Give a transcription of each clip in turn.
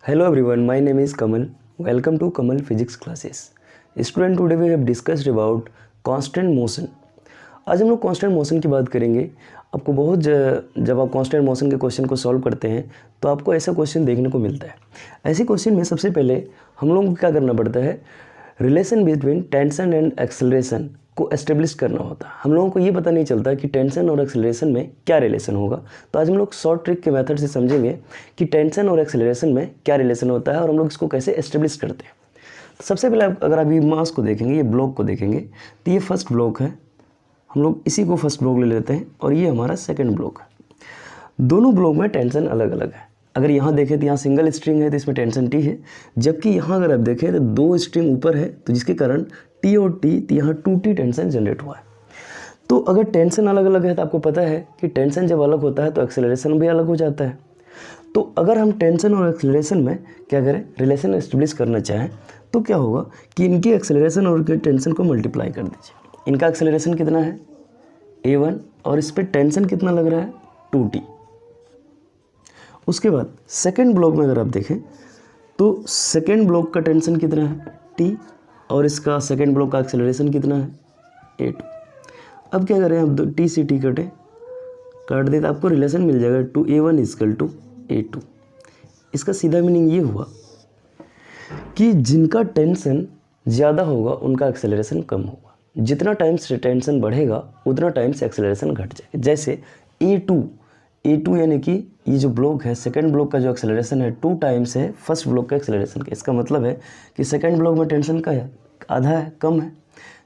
Hello everyone, my name is Kamal. Welcome to Kamal Physics Classes. Student, today we have discussed about constant motion. आज हम लोग constant motion की बात करेंगे। आपको जब आप कांस्टेंट मोशन के क्वेश्चन को सॉल्व करते हैं तो आपको ऐसा क्वेश्चन देखने को मिलता है। ऐसे क्वेश्चन में सबसे पहले हम लोगों को क्या करना पड़ता है, relation between tension and acceleration को एस्टेब्लिश करना होता है। हम लोगों को ये पता नहीं चलता कि टेंशन और एक्सेलरेशन में क्या रिलेशन होगा। तो आज हम लोग शॉर्ट ट्रिक के मेथड से समझेंगे कि टेंशन और एक्सेलरेशन में क्या रिलेशन होता है और हम लोग इसको कैसे एस्टेब्लिश करते हैं। तो सबसे पहले अगर आप ये मास को देखेंगे, ये ब्लॉक को देखेंगे, तो ये फर्स्ट ब्लॉक है, हम लोग इसी को फर्स्ट ब्लॉक ले लेते हैं और ये हमारा सेकंड ब्लॉक है। दोनों ब्लॉक में टेंशन अलग अलग है। अगर यहाँ देखें तो यहाँ सिंगल स्ट्रिंग है तो इसमें टेंशन टी है, जबकि यहाँ अगर आप देखें तो दो स्ट्रिंग ऊपर है तो जिसके कारण टी और टी, तो यहाँ 2t टेंशन जनरेट हुआ है। तो अगर टेंशन अलग अलग है तो आपको पता है कि टेंशन जब अलग होता है तो एक्सेलरेशन भी अलग हो जाता है। तो अगर हम टेंशन और एक्सेलरेशन में क्या करें, रिलेशन एस्टेब्लिश करना चाहें तो क्या होगा कि इनकी एक्सेलरेशन और इनके टेंशन को मल्टीप्लाई कर दीजिए। इनका एक्सेलरेशन कितना है a1 और इस पर टेंशन कितना लग रहा है 2t। उसके बाद सेकेंड ब्लॉक में अगर आप देखें तो सेकेंड ब्लॉक का टेंशन कितना है t और इसका सेकेंड ब्लॉक का एक्सेलरेशन कितना है a2। अब क्या करें, आप t से t काट दे तो आपको रिलेशन मिल जाएगा 2a1 इक्वल टू a2। इसका सीधा मीनिंग ये हुआ कि जिनका टेंशन ज़्यादा होगा उनका एक्सेलरेशन कम होगा। जितना टाइम्स टेंशन बढ़ेगा उतना टाइम्स एक्सेलरेशन घट जाएगा। जैसे a2 यानी कि ये जो ब्लॉक है, सेकंड ब्लॉक का जो एक्सेलरेशन है 2 टाइम्स है फर्स्ट ब्लॉक का एक्सेलरेशन का। इसका मतलब है कि सेकंड ब्लॉक में टेंशन का है, आधा है, कम है,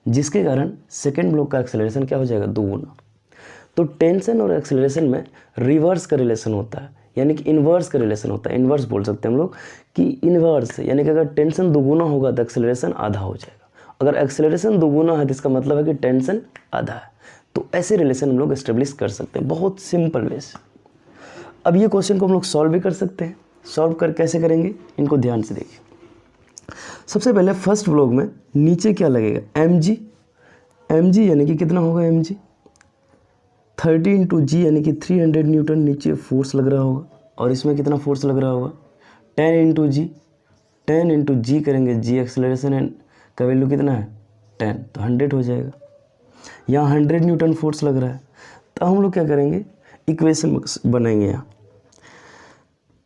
जिसके कारण सेकंड ब्लॉक का एक्सेलरेशन क्या हो जाएगा, 2 गुना। तो टेंशन और एक्सेलरेशन में रिवर्स का रिलेशन होता है, यानी कि इन्वर्स का रिलेशन होता है। इन्वर्स बोल सकते हैं हम लोग कि इन्वर्स, यानी कि अगर टेंशन 2 गुना होगा तो एक्सेलरेशन आधा हो जाएगा। अगर एक्सेलरेशन 2 गुना है तो इसका मतलब है कि टेंशन आधा है। तो ऐसे रिलेशन हम लोग एस्टेब्लिश कर सकते हैं बहुत सिंपल वे से। अब ये क्वेश्चन को हम लोग सॉल्व भी कर सकते हैं। सॉल्व कर कैसे करेंगे, इनको ध्यान से देखिए। सबसे पहले फर्स्ट ब्लॉक में नीचे क्या लगेगा, mg यानी कि कितना होगा mg 30 इंटू जी यानी कि 300 न्यूटन नीचे फोर्स लग रहा होगा। और इसमें कितना फोर्स लग रहा होगा 10 इंटू जी करेंगे, जी एक्सेलरेशन का वैल्यू कितना है 10, तो 100 हो जाएगा। यहाँ 100 न्यूटन फोर्स लग रहा है। तो हम लोग क्या करेंगे, इक्वेशन बनाएंगे।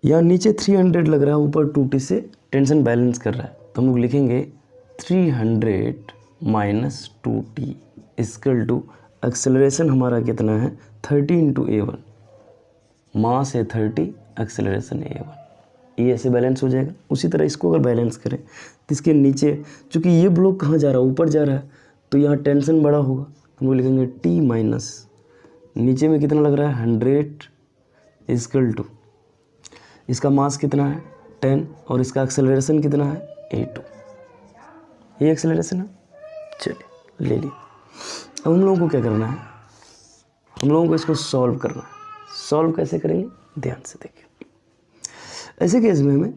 यहाँ नीचे 300 लग रहा है, ऊपर 2t से टेंशन बैलेंस कर रहा है, तो हम लोग लिखेंगे 300 minus 2t equal to acceleration हमारा कितना है 30 इंटू a1, मास है 30, एक्सेलरेशन है a1। ये ऐसे बैलेंस हो जाएगा। उसी तरह इसको अगर बैलेंस करें तो इसके नीचे, चूँकि ये ब्लॉक कहाँ जा रहा है, ऊपर जा रहा है, तो यहाँ टेंशन बड़ा होगा, हम लोग लिखेंगे t माइनस नीचे में कितना लग रहा है 100 इक्वल टू इसका मास कितना है 10 और इसका एक्सेलरेशन कितना है a2। ये एक्सेलरेशन है, चलिए ले लिए। अब हम लोगों को क्या करना है, हम लोगों को इसको सॉल्व करना है। सॉल्व कैसे करेंगे, ध्यान से देखिए। ऐसे केस में हमें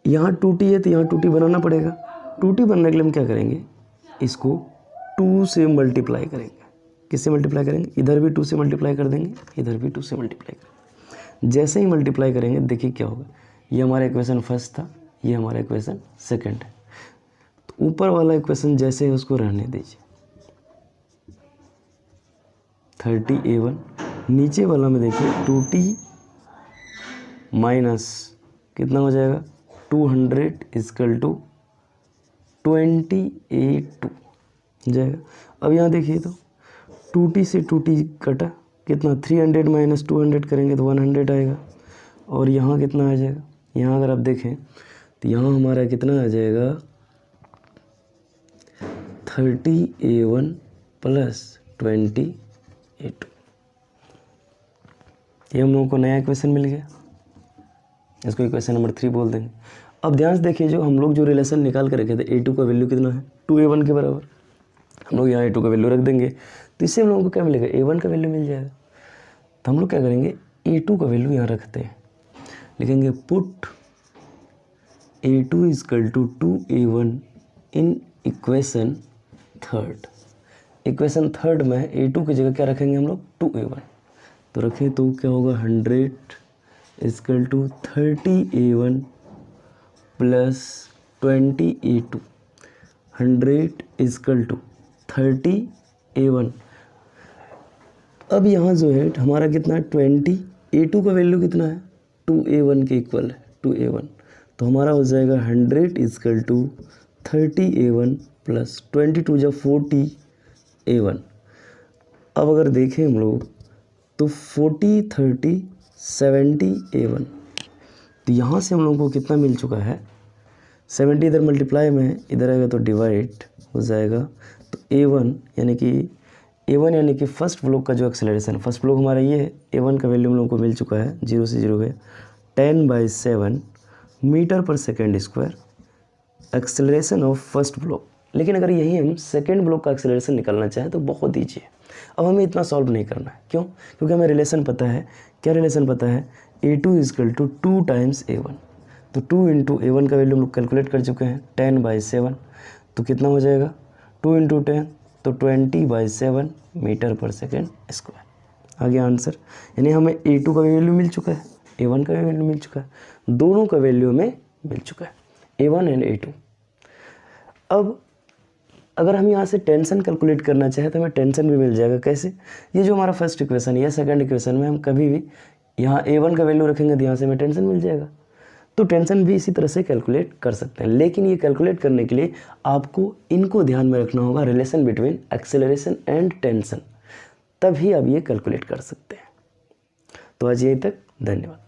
यहाँ 2t है तो यहाँ 2t बनाना पड़ेगा। 2t बनने के लिए हम क्या करेंगे, इसको 2 से मल्टीप्लाई करेंगे। किससे मल्टीप्लाई करेंगे, इधर भी 2 से मल्टीप्लाई कर देंगे, इधर भी 2 से मल्टीप्लाई करेंगे। जैसे ही मल्टीप्लाई करेंगे देखिए क्या होगा, ये हमारा इक्वेशन फर्स्ट था, ये हमारा इक्वेशन सेकंड है। तो ऊपर वाला इक्वेशन जैसे है उसको रहने दीजिए 30a1, नीचे वाला में देखिए 2t माइनस कितना हो जाएगा 200 इक्वल टू 20a2 जाएगा। अब यहाँ देखिए तो 2t से 2t कटा, कितना 300 माइनस 200 करेंगे तो 100 आएगा। और यहाँ कितना आ जाएगा, यहाँ अगर आप देखें तो यहाँ हमारा कितना आ जाएगा 30a1 प्लस 20a2। ये हम लोगों को नया इक्वेशन मिल गया, इसको इक्वेशन नंबर 3 बोल देंगे। अब ध्यान से देखिए, जो हम लोग जो रिलेशन निकाल कर रखे थे a2 का वैल्यू कितना है 2a1 के बराबर, हम लोग यहाँ a2 का वैल्यू रख देंगे तो इससे हम लोगों को क्या मिलेगा, a1 का वैल्यू मिल जाएगा। तो हम लोग क्या करेंगे, a2 का वैल्यू यहाँ रखते हैं, लिखेंगे put a2 equal to 2a1 in equation third. Equation third में a2 की जगह क्या रखेंगे हम लोग 2a1, तो रखें तो क्या होगा 100 equal to 30A1 plus 20A2, 100 equal to 30A1। अब यहाँ जो है हमारा कितना है 20, A2 का वैल्यू कितना है 2A1 के इक्वल है 2A1, तो हमारा हो जाएगा 100 इजकल टू 30A1 प्लस 22 जब 40A1। अब अगर देखें हम लोग तो 40 30 70A1, तो यहाँ से हम लोगों को कितना मिल चुका है 70 इधर मल्टीप्लाई में है, इधर आएगा तो डिवाइड हो जाएगा। तो A1 यानी कि फर्स्ट ब्लॉक का जो एक्सेलरेशन, फर्स्ट ब्लॉक हमारा ये है, A1 का वैल्यू हम लोगों को मिल चुका है 0 से 0 गया 10/7 मीटर पर second square acceleration of first block. लेकिन अगर यही हम सेकेंड ब्लॉक का एक्सेलरेशन निकालना चाहें तो बहुत ईजी है। अब हमें इतना सॉल्व नहीं करना है, क्यों? क्योंकि हमें रिलेशन पता है। क्या रिलेशन पता है? A2 is equal to 2 times A1, तो 2 इंटू A1 का वैल्यू हम लोग कैलकुलेट कर चुके हैं 10/7, तो कितना हो जाएगा 2 इंटू 10 तो 20/7 मीटर पर सेकेंड स्क्वायर। आ गया आंसर। यानी हमें A2 का वैल्यू मिल चुका है, A1 का वैल्यू मिल चुका है, दोनों का वैल्यू हमें मिल चुका है A1 एंड A2। अब अगर हम यहाँ से टेंशन कैलकुलेट करना चाहें तो हमें टेंशन भी मिल जाएगा। कैसे? ये जो हमारा फर्स्ट इक्वेशन है या सेकंड इक्वेशन में हम कभी भी यहाँ A1 का वैल्यू रखेंगे तो यहाँ से हमें टेंशन मिल जाएगा। तो टेंशन भी इसी तरह से कैलकुलेट कर सकते हैं, लेकिन ये कैलकुलेट करने के लिए आपको इनको ध्यान में रखना होगा, relation between acceleration and tension, तभी आप ये कैलकुलेट कर सकते हैं। तो आज यहीं तक, धन्यवाद।